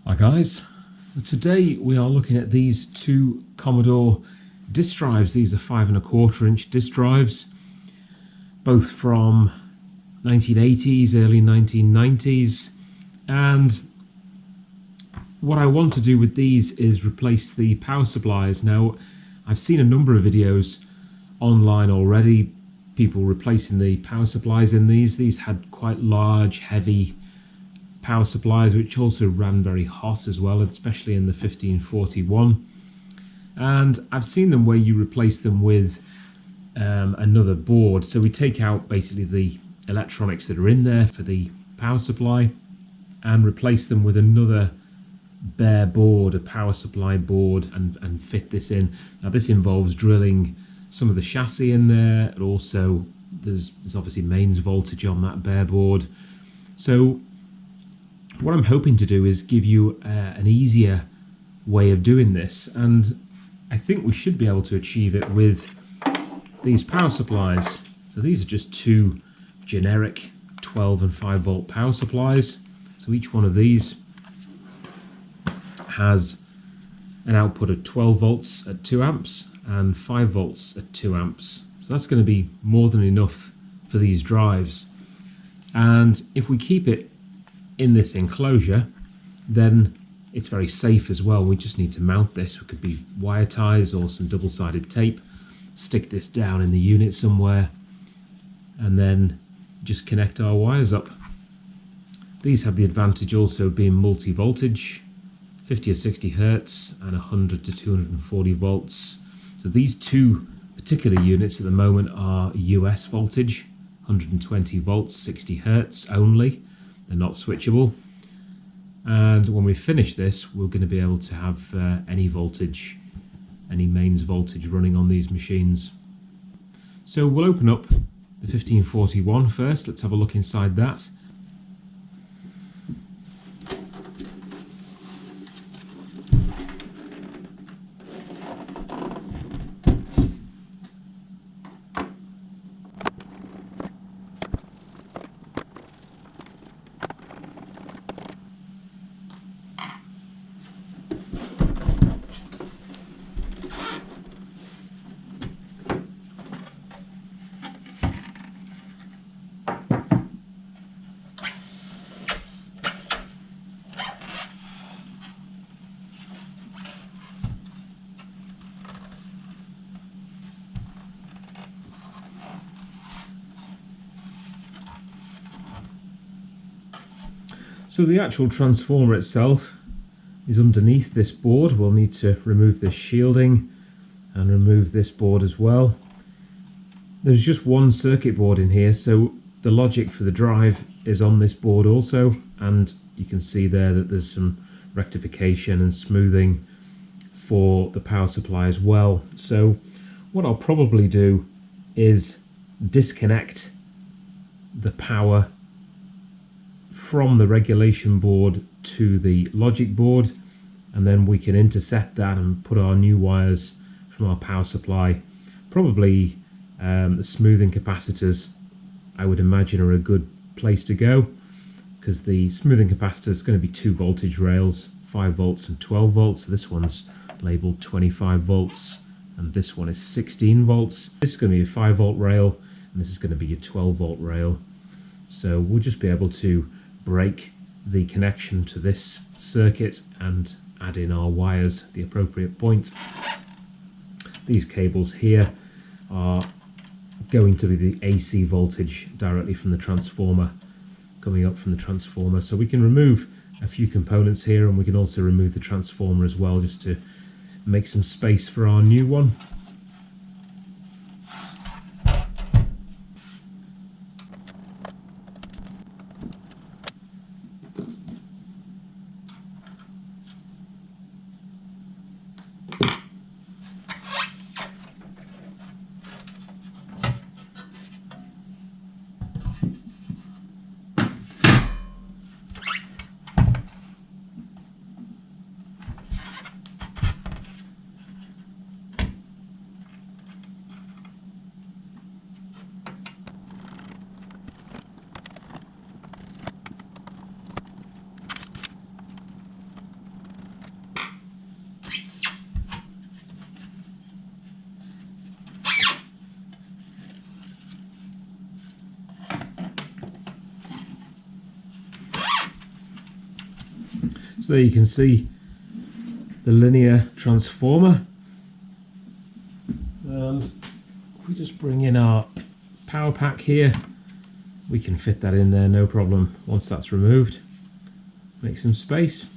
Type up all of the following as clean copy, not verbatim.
Hi guys, today we are looking at these two Commodore disk drives. These are 5¼ inch disk drives, both from 1980s, early 1990s, and what I want to do with these is replace the power supplies. Now, I've seen a number of videos online already, people replacing the power supplies in these. These had quite large, heavy power supplies, which also ran very hot as well, especially in the 1541. And I've seen them where you replace them with another board. So we take out basically the electronics that are in there for the power supply and replace them with another bare board, a power supply board, and fit this in. Now this involves drilling some of the chassis in there, and also there's obviously mains voltage on that bare board. So what I'm hoping to do is give you an easier way of doing this, and I think we should be able to achieve it with these power supplies. So these are just two generic 12 and 5 volt power supplies. So each one of these has an output of 12 volts at 2 amps and 5 volts at 2 amps. So that's going to be more than enough for these drives. And if we keep it in this enclosure, then it's very safe as well. We just need to mount this. It could be wire ties or some double-sided tape. Stick this down in the unit somewhere and then just connect our wires up. These have the advantage also of being multi-voltage, 50 or 60 hertz and 100 to 240 volts. So these two particular units at the moment are US voltage, 120 volts, 60 hertz only. They're not switchable, and when we finish this, we're going to be able to have any voltage, any mains voltage running on these machines. So we'll open up the 1541 first. Let's have a look inside that. So the actual transformer itself is underneath this board. We'll need to remove this shielding and remove this board as well. There's just one circuit board in here, so the logic for the drive is on this board also, and you can see there that there's some rectification and smoothing for the power supply as well. So what I'll probably do is disconnect the power from the regulation board to the logic board, and then we can intercept that and put our new wires from our power supply. Probably the smoothing capacitors, I would imagine, are a good place to go, because the smoothing capacitor is going to be 2 voltage rails, 5 volts and 12 volts. So this one's labeled 25 volts and this one is 16 volts. This is going to be a 5 volt rail and this is going to be a 12 volt rail. So we'll just be able to break the connection to this circuit and add in our wires at the appropriate point. These cables here are going to be the AC voltage directly from the transformer, coming up from the transformer. So we can remove a few components here, and we can also remove the transformer as well, just to make some space for our new one. So there you can see the linear transformer, and if we just bring in our power pack here, we can fit that in there no problem. Once that's removed, make some space.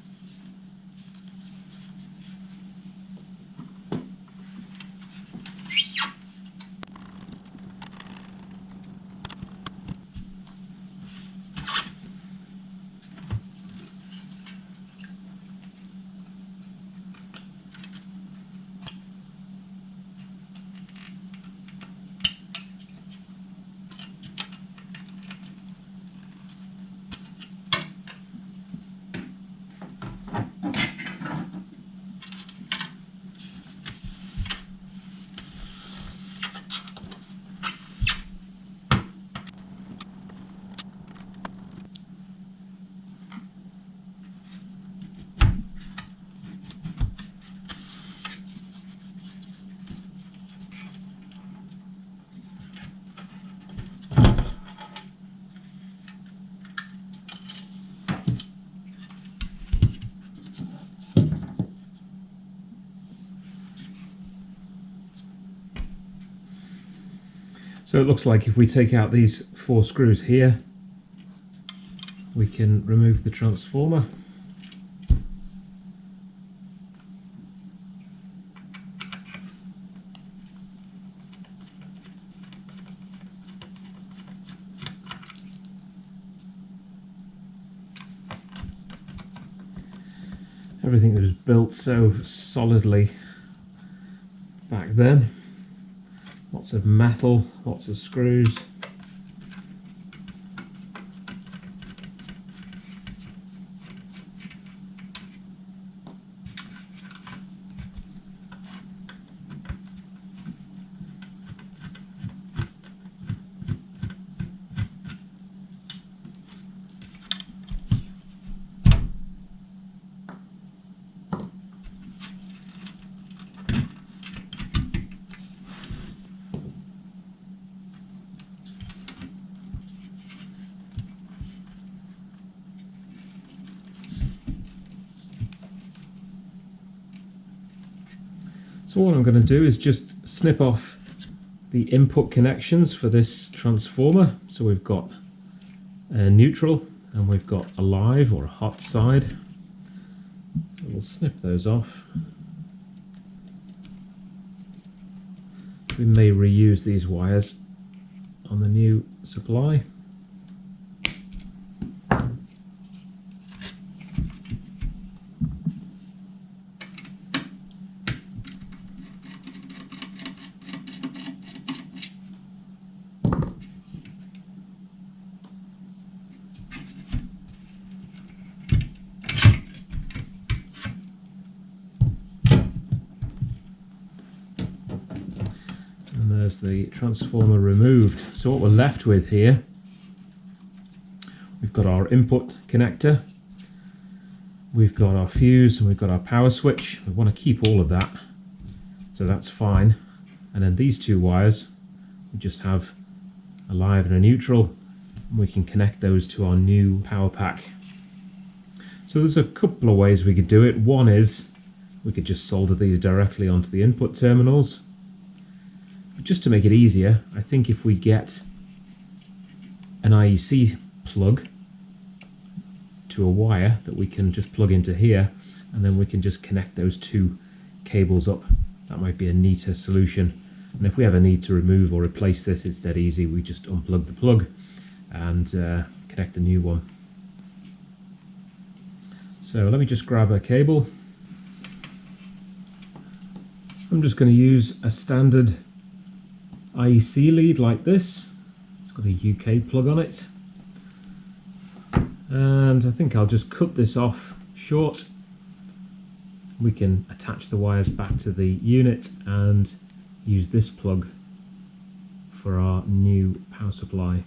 So it looks like if we take out these 4 screws here, we can remove the transformer. Everything that was built so solidly back then. Lots of metal, lots of screws. So what I'm going to do is just snip off the input connections for this transformer. So we've got a neutral and we've got a live or a hot side. So we'll snip those off. We may reuse these wires on the new supply. There's the transformer removed. So what we're left with here, we've got our input connector, we've got our fuse, and we've got our power switch. We want to keep all of that, so that's fine. And then these 2 wires, we just have a live and a neutral, and we can connect those to our new power pack. So there's a couple of ways we could do it. One is we could just solder these directly onto the input terminals. But just to make it easier, I think if we get an IEC plug to a wire that we can just plug into here, and then we can just connect those 2 cables up, that might be a neater solution. And if we ever need to remove or replace this, it's dead easy. We just unplug the plug and connect the new one. So let me just grab a cable. I'm just going to use a standard IEC lead like this. It's got a UK plug on it, and I think I'll just cut this off short. We can attach the wires back to the unit and use this plug for our new power supply.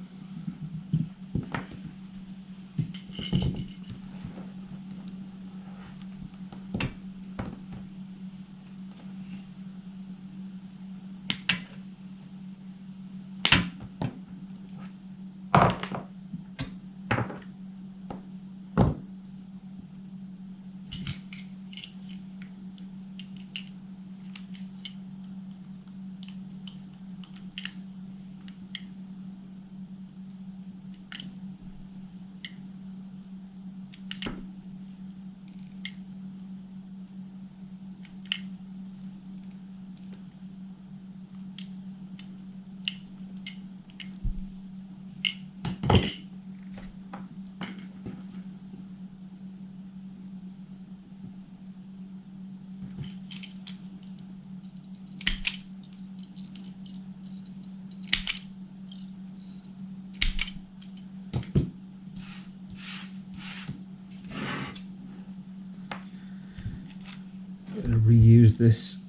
this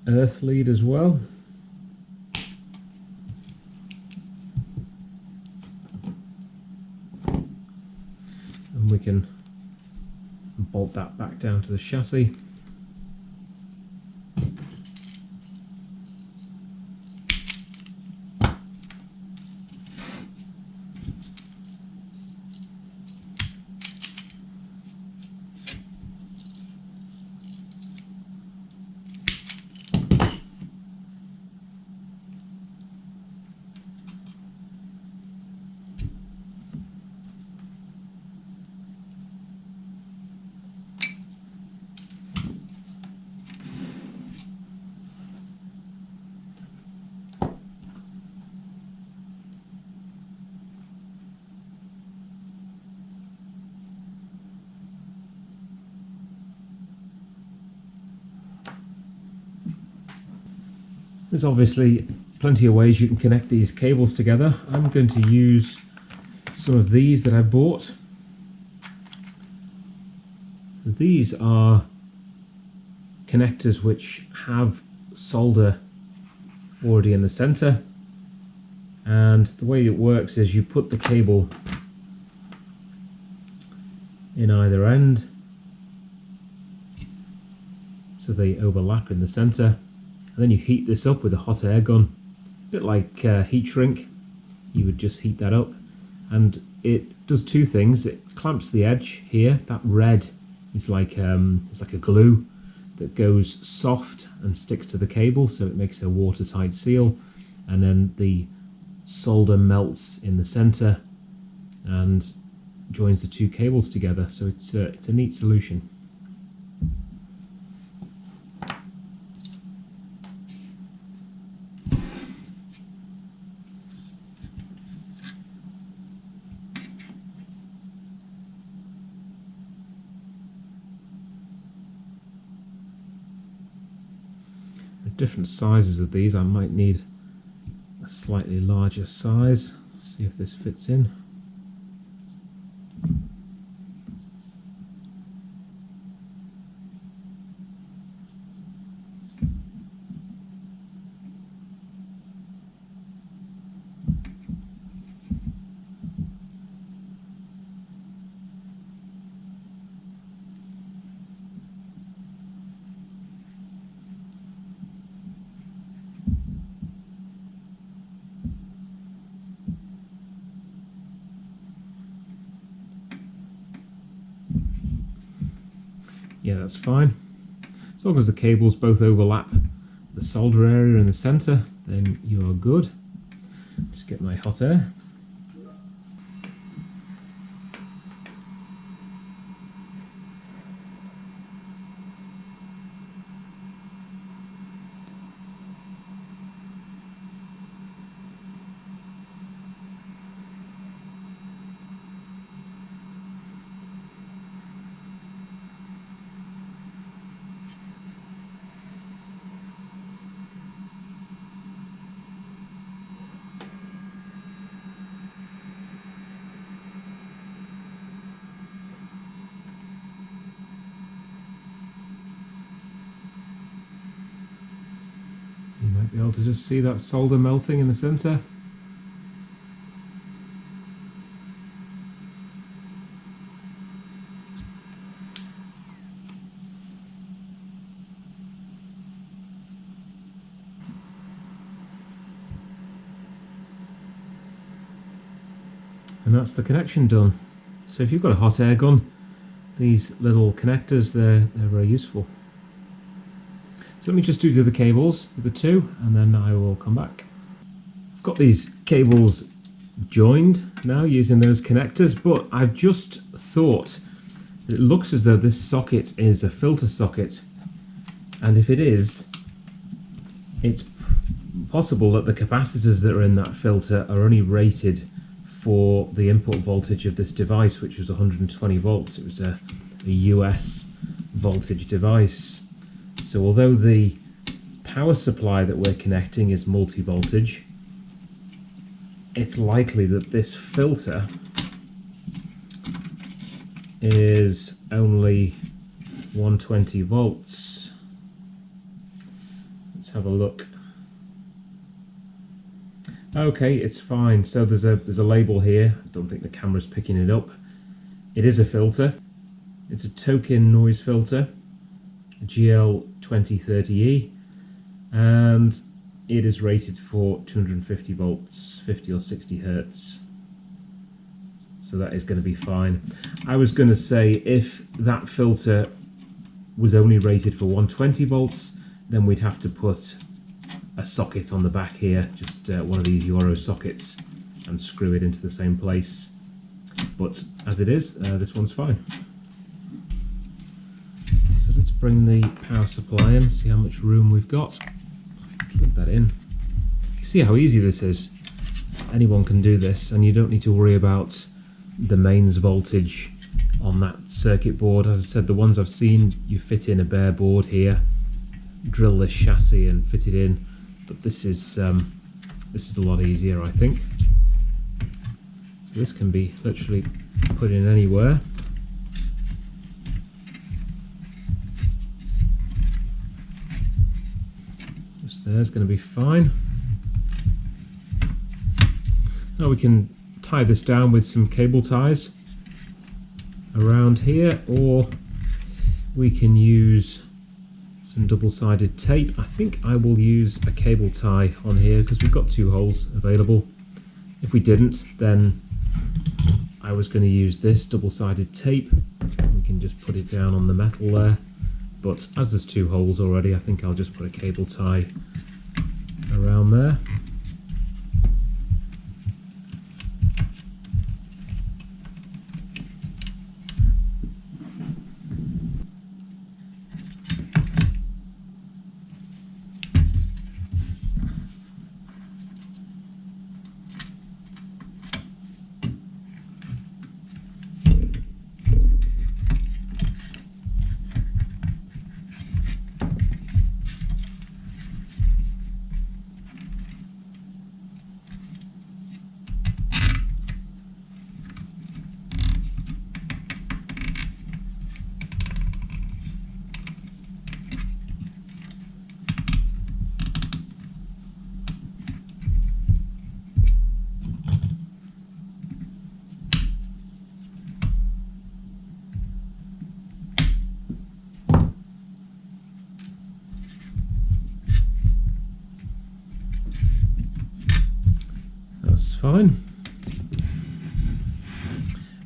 earth lead as well. And we can bolt that back down to the chassis. There's obviously plenty of ways you can connect these cables together. I'm going to use some of these that I bought. These are connectors which have solder already in the center, and the way it works is you put the cable in either end so they overlap in the center. And then you heat this up with a hot air gun, a bit like heat shrink. You would just heat that up, and it does two things. It clamps the edge here. That red is like it's like a glue that goes soft and sticks to the cable, so it makes a watertight seal. And then the solder melts in the center and joins the two cables together. So it's a neat solution. Different sizes of these. I might need a slightly larger size. See if this fits in. Yeah, that's fine. As long as the cables both overlap the solder area in the center, then you are good. Just get my hot air. Be able to just see that solder melting in the center. And that's the connection done. So if you've got a hot air gun, these little connectors, they're very useful. So let me just do the other cables with the two, and then I will come back. I've got these cables joined now using those connectors, but I've just thought that it looks as though this socket is a filter socket, and if it is, it's possible that the capacitors that are in that filter are only rated for the input voltage of this device, which was 120 volts. It was a US voltage device. So although the power supply that we're connecting is multi-voltage, it's likely that this filter is only 120 volts. have a look. Okay, it's fine. So there's a label here. I don't think the camera's picking it up. It is a filter. It's a token noise filter, a GL2030E, and it is rated for 250 volts, 50 or 60 hertz. So that is going to be fine. I was going to say if that filter was only rated for 120 volts, then we'd have to put a socket on the back here, just one of these Euro sockets, and screw it into the same place. But as it is, this one's fine. So let's bring the power supply in, see how much room we've got. Plug that in. You see how easy this is. Anyone can do this, and you don't need to worry about the mains voltage on that circuit board. As I said, the ones I've seen, you fit in a bare board here, drill this chassis and fit it in. But this is a lot easier, I think. So this can be literally put in anywhere. Just there's going to be fine. Now we can tie this down with some cable ties around here, or we can use some double-sided tape. I think I will use a cable tie on here because we've got 2 holes available. If we didn't, then I was going to use this double-sided tape. We can just put it down on the metal there, but as there's 2 holes already, I think I'll just put a cable tie around there. That's fine.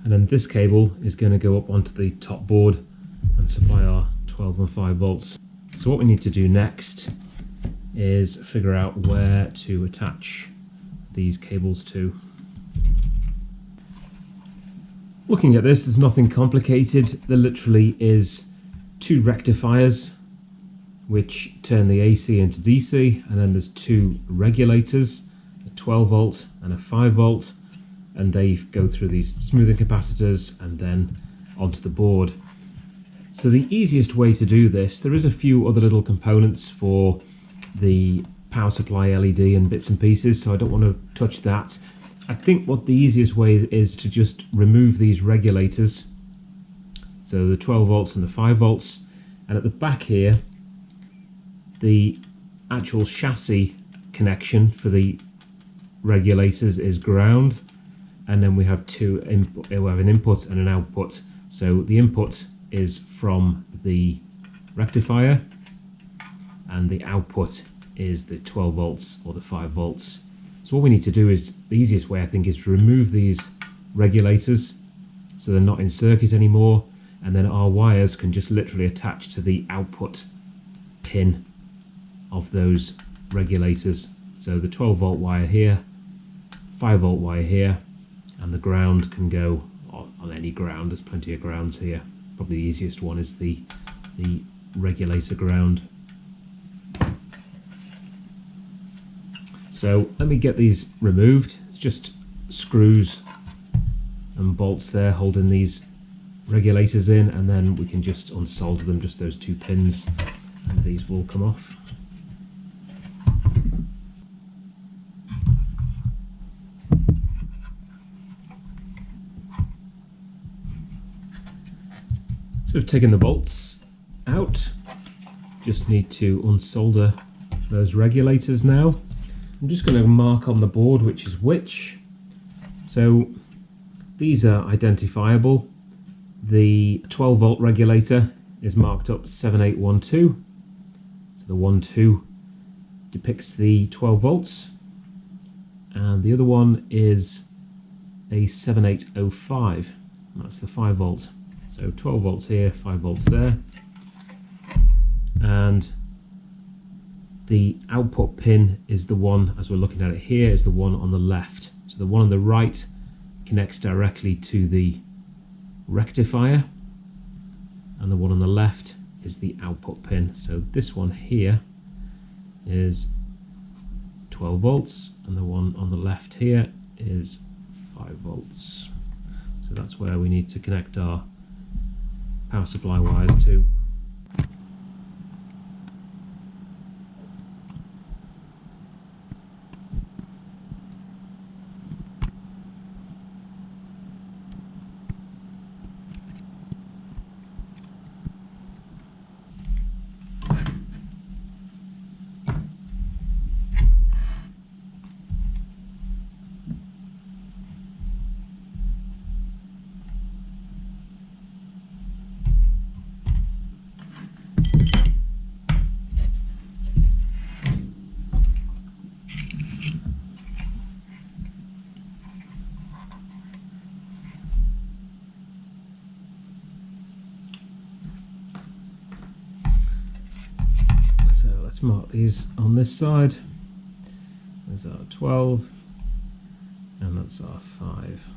And then this cable is going to go up onto the top board and supply our 12 and 5 volts. So what we need to do next is figure out where to attach these cables to. Looking at this, there's nothing complicated. There literally is 2 rectifiers which turn the AC into DC, and then there's 2 regulators, a 12 volt and a 5 volt, and they go through these smoothing capacitors and then onto the board. So the easiest way to do this, there is a few other little components for the power supply LED and bits and pieces, so I don't want to touch that. I think what the easiest way is to just remove these regulators, so the 12 volts and the 5 volts, and at the back here the actual chassis connection for the regulators is ground, and then we have we have an input and an output. So the input is from the rectifier and the output is the 12 volts or the 5 volts. So what we need to do is, the easiest way I think, is to remove these regulators so they're not in circuit anymore, and then our wires can just literally attach to the output pin of those regulators. So the 12 volt wire here, 5 volt wire here, and the ground can go on any ground. There's plenty of grounds here. Probably the easiest one is the regulator ground. So let me get these removed. It's just screws and bolts there holding these regulators in, and then we can just unsolder them, just those 2 pins, and these will come off. So we've taken the bolts out, just need to unsolder those regulators now. I'm just going to mark on the board which is which. So these are identifiable. The 12 volt regulator is marked up 7812. So the 12 depicts the 12 volts. And the other one is a 7805. That's the 5 volt. So 12 volts here, 5 volts there. And the output pin is the one, as we're looking at it here, is the one on the left. So the one on the right connects directly to the rectifier, and the one on the left is the output pin. So this one here is 12 volts, and the one on the left here is 5 volts. So that's where we need to connect our power supply wires to. Let's mark these on this side. There's our 12, and that's our 5.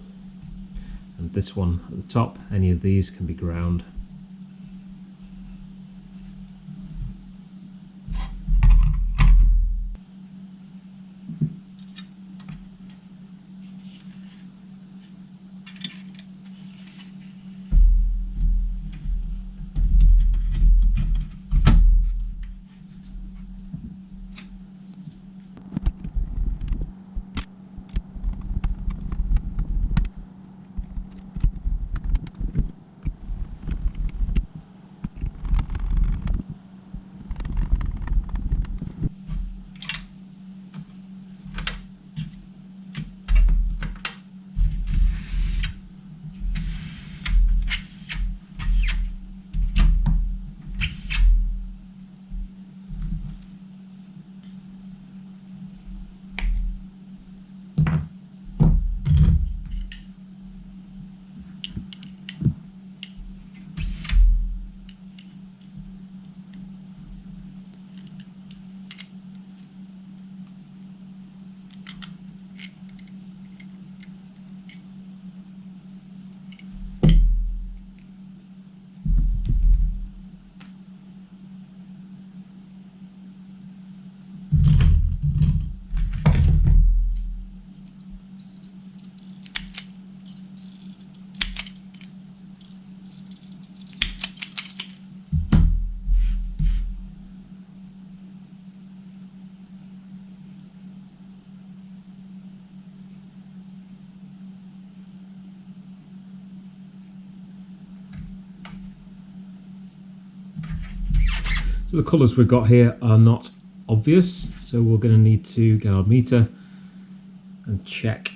And this one at the top, any of these can be ground. So the colours we've got here are not obvious, so we're going to need to get our meter and check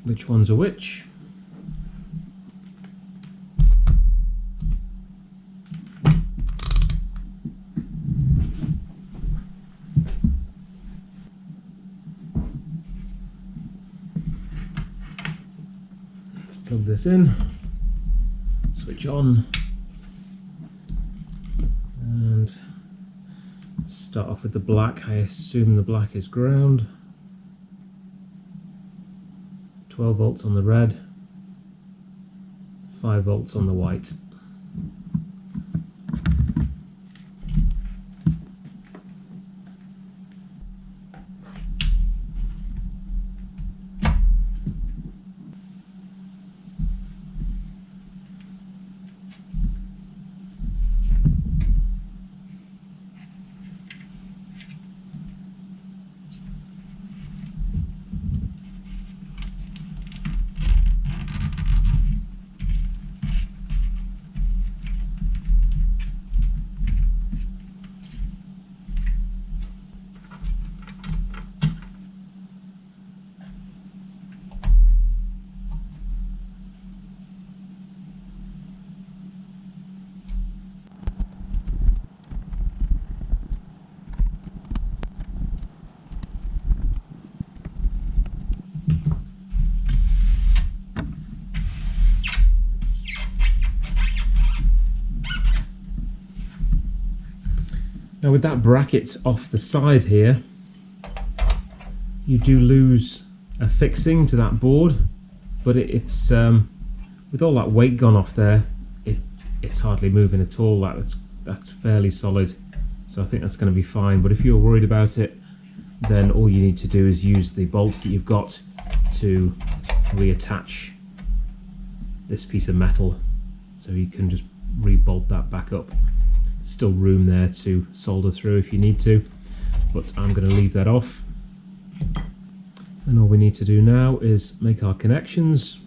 which ones are which. Let's plug this in, switch on, and start off with the black. I assume the black is ground. 12 volts on the red, 5 volts on the white. Now with that bracket off the side here, you do lose a fixing to that board, but it's with all that weight gone off there, it's hardly moving at all. That's fairly solid, so I think that's going to be fine. But if you're worried about it, then all you need to do is use the bolts that you've got to reattach this piece of metal, so you can just re-bolt that back up. There's still room there to solder through if you need to, but I'm going to leave that off. And all we need to do now is make our connections.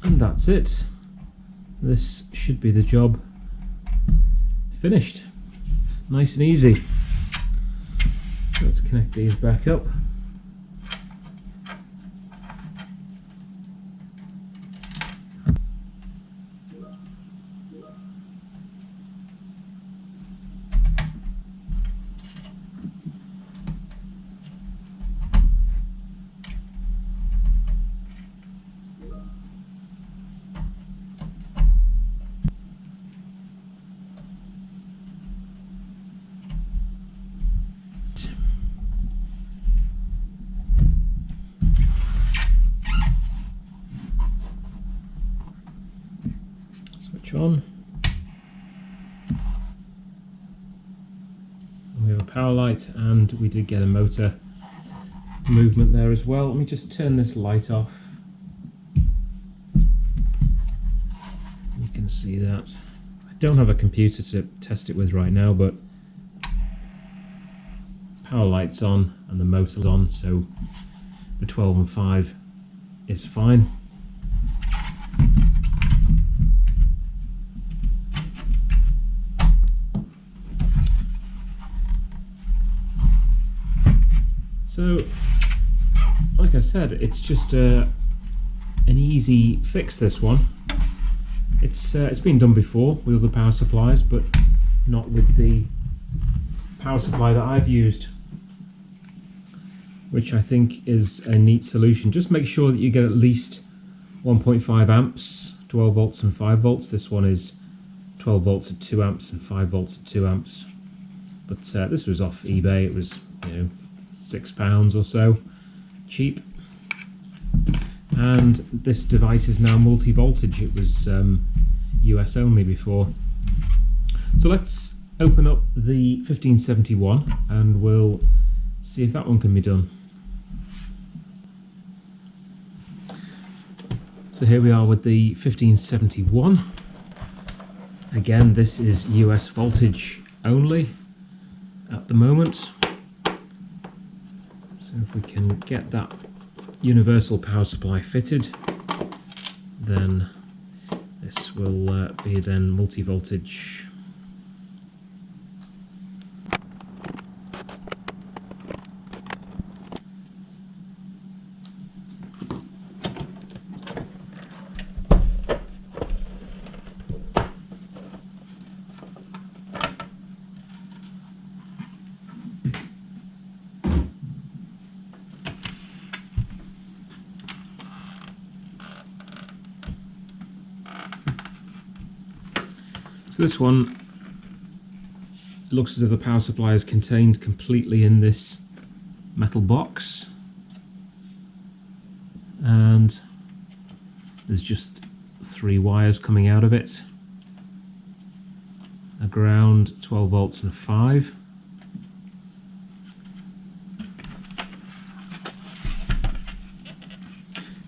And that's it. This should be the job finished. Nice and easy. Let's connect these back up. On. We have a power light, and we did get a motor movement there as well. Let me just turn this light off. You can see that. I don't have a computer to test it with right now, but power light's on and the motor's on, so the 12 and 5 is fine. So, like I said, it's just an easy fix, this one. It's been done before with other power supplies, but not with the power supply that I've used, which I think is a neat solution. Just make sure that you get at least 1.5 amps, 12 volts and 5 volts. This one is 12 volts at 2 amps and 5 volts at 2 amps. But this was off eBay. It was, £6 or so, cheap. And this device is now multi-voltage. It was US only before. So let's open up the 1571 and we'll see if that one can be done. So here we are with the 1571. Again, this is US voltage only at the moment. So if we can get that universal power supply fitted, then this will be then multi-voltage. So this one looks as if the power supply is contained completely in this metal box, and there's just 3 wires coming out of it, a ground, 12 volts and a 5.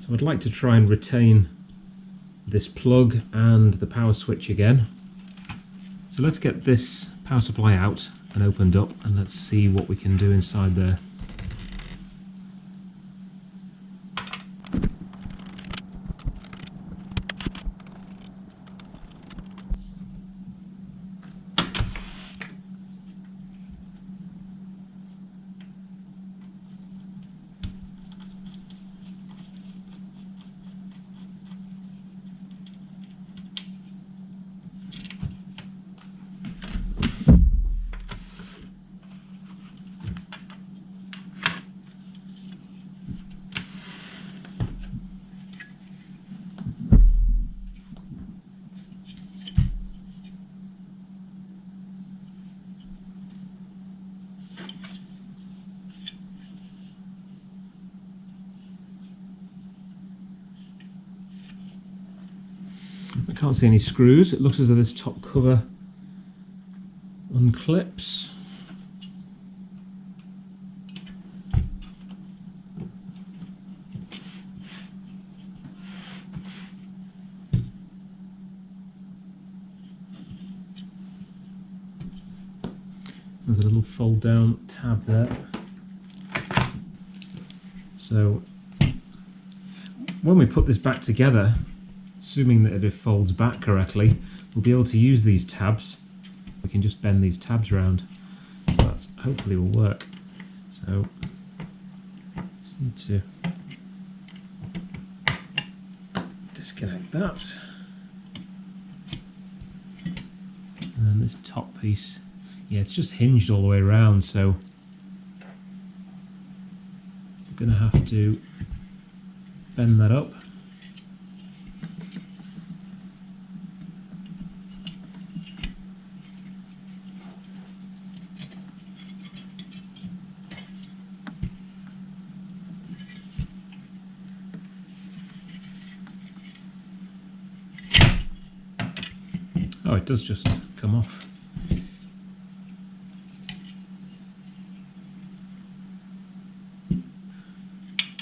So I'd like to try and retain this plug and the power switch again. So let's get this power supply out and opened up, and let's see what we can do inside there. I can't see any screws. It looks as though this top cover unclips. There's a little fold down tab there. So when we put this back together, assuming that it folds back correctly, we'll be able to use these tabs. We can just bend these tabs around, so that hopefully will work. So just need to disconnect that, and then this top piece, yeah, it's just hinged all the way around, so we're going to have to bend that up. Oh, it does just come off.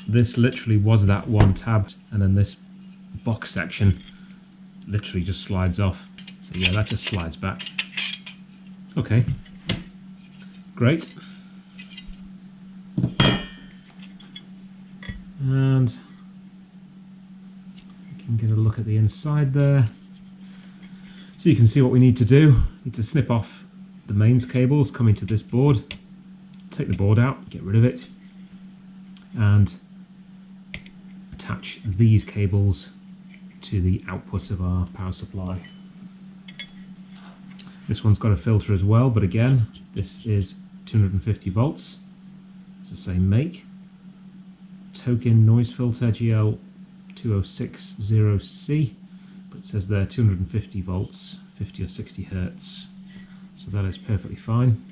This literally was that one tab, and then this box section literally just slides off. So yeah, that just slides back. Okay, great. And we can get a look at the inside there. So you can see what we need to do. We need to snip off the mains cables coming to this board, take the board out, get rid of it, and attach these cables to the output of our power supply. This one's got a filter as well, but again, this is 250 volts. It's the same make. Token noise filter GL2060C, but it says there 250 volts, 50 or 60 hertz. So that is perfectly fine.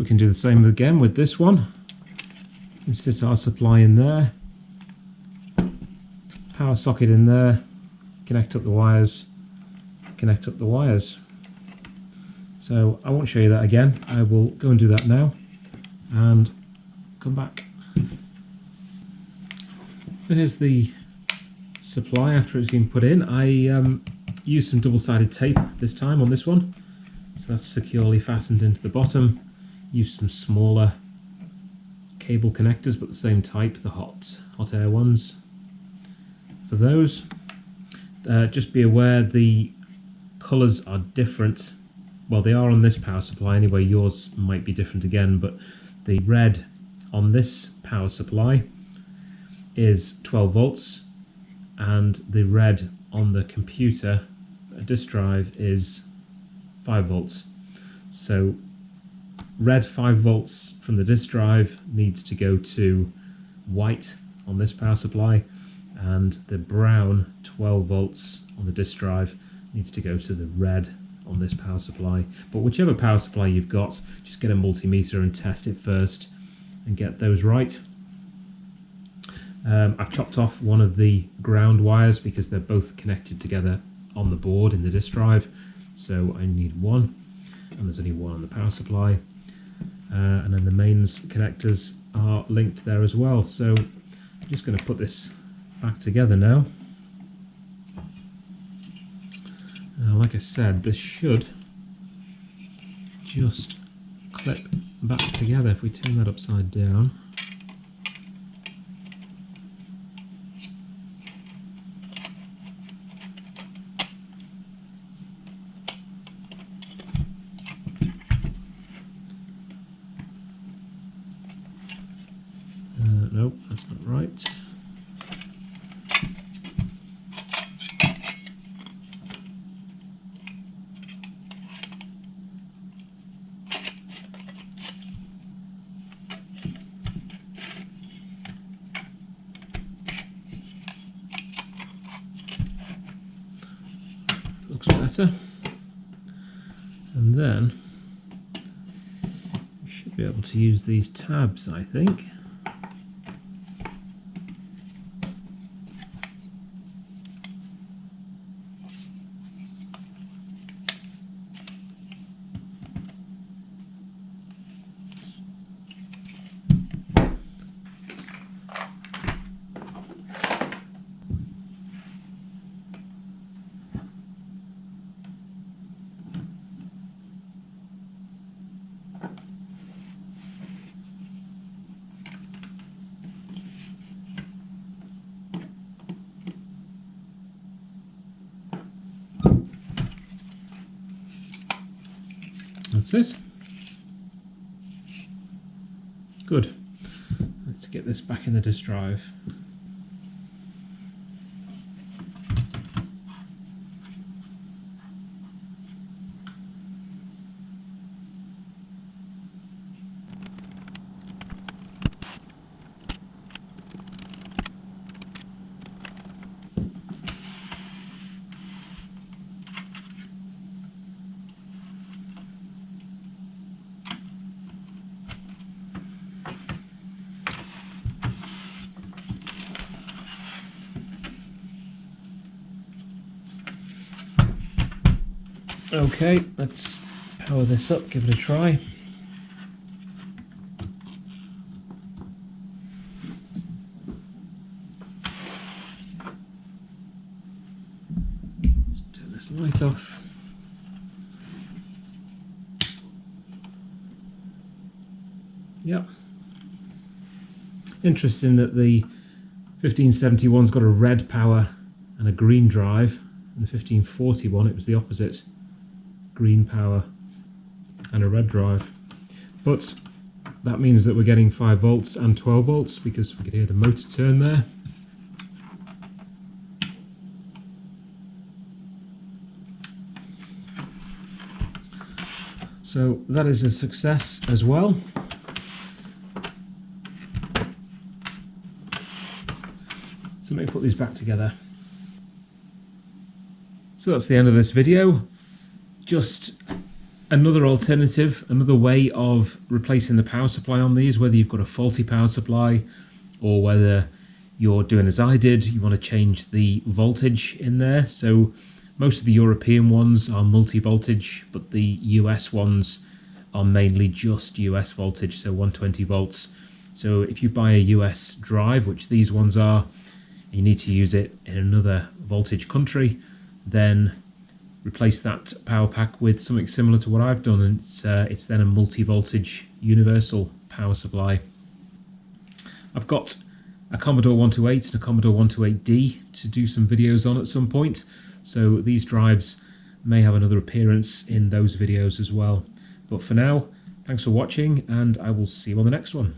We can do the same again with this one. Insert our supply in there, power socket in there, connect up the wires, connect up the wires. So I won't show you that again. I will go and do that now and come back. Here's the supply after it's been put in. I used some double-sided tape this time on this one, so that's securely fastened into the bottom. Used some smaller cable connectors, but the same type, the hot air ones. For those, just be aware the colours are different. Well, they are on this power supply anyway. Yours might be different again, but the red on this power supply is 12 volts, and the red on the computer disk drive is 5 volts. So red 5 volts from the disk drive needs to go to white on this power supply, and the brown 12 volts on the disk drive needs to go to the red on this power supply. But whichever power supply you've got, just get a multimeter and test it first and get those right. I've chopped off one of the ground wires because they're both connected together on the board in the disk drive, so I need one, and there's only one on the power supply. And then the mains connectors are linked there as well. So I'm just going to put this back together now. Like I said, this should just clip back together if we turn that upside down. Nope, that's not right. Looks better. And then we should be able to use these tabs, I think. That's it. Good. Let's get this back in the disk drive. Okay, let's power this up, give it a try. Just turn this light off. Yep. Interesting that the 1571's got a red power and a green drive, and the 1541 it was the opposite. Green power and a red drive, but that means that we're getting 5 volts and 12 volts because we could hear the motor turn there. So that is a success as well. So let me put these back together. So that's the end of this video. Just Another alternative, another way of replacing the power supply on these, whether you've got a faulty power supply or whether you're doing as I did, you want to change the voltage in there. So most of the European ones are multi-voltage, but the US ones are mainly just US voltage, so 120 volts. So if you buy a US drive, which these ones are, you need to use it in another voltage country, then replace that power pack with something similar to what I've done, and it's then a multi-voltage universal power supply. I've got a Commodore 128 and a Commodore 128D to do some videos on at some point, so these drives may have another appearance in those videos as well. But for now, thanks for watching, and I will see you on the next one.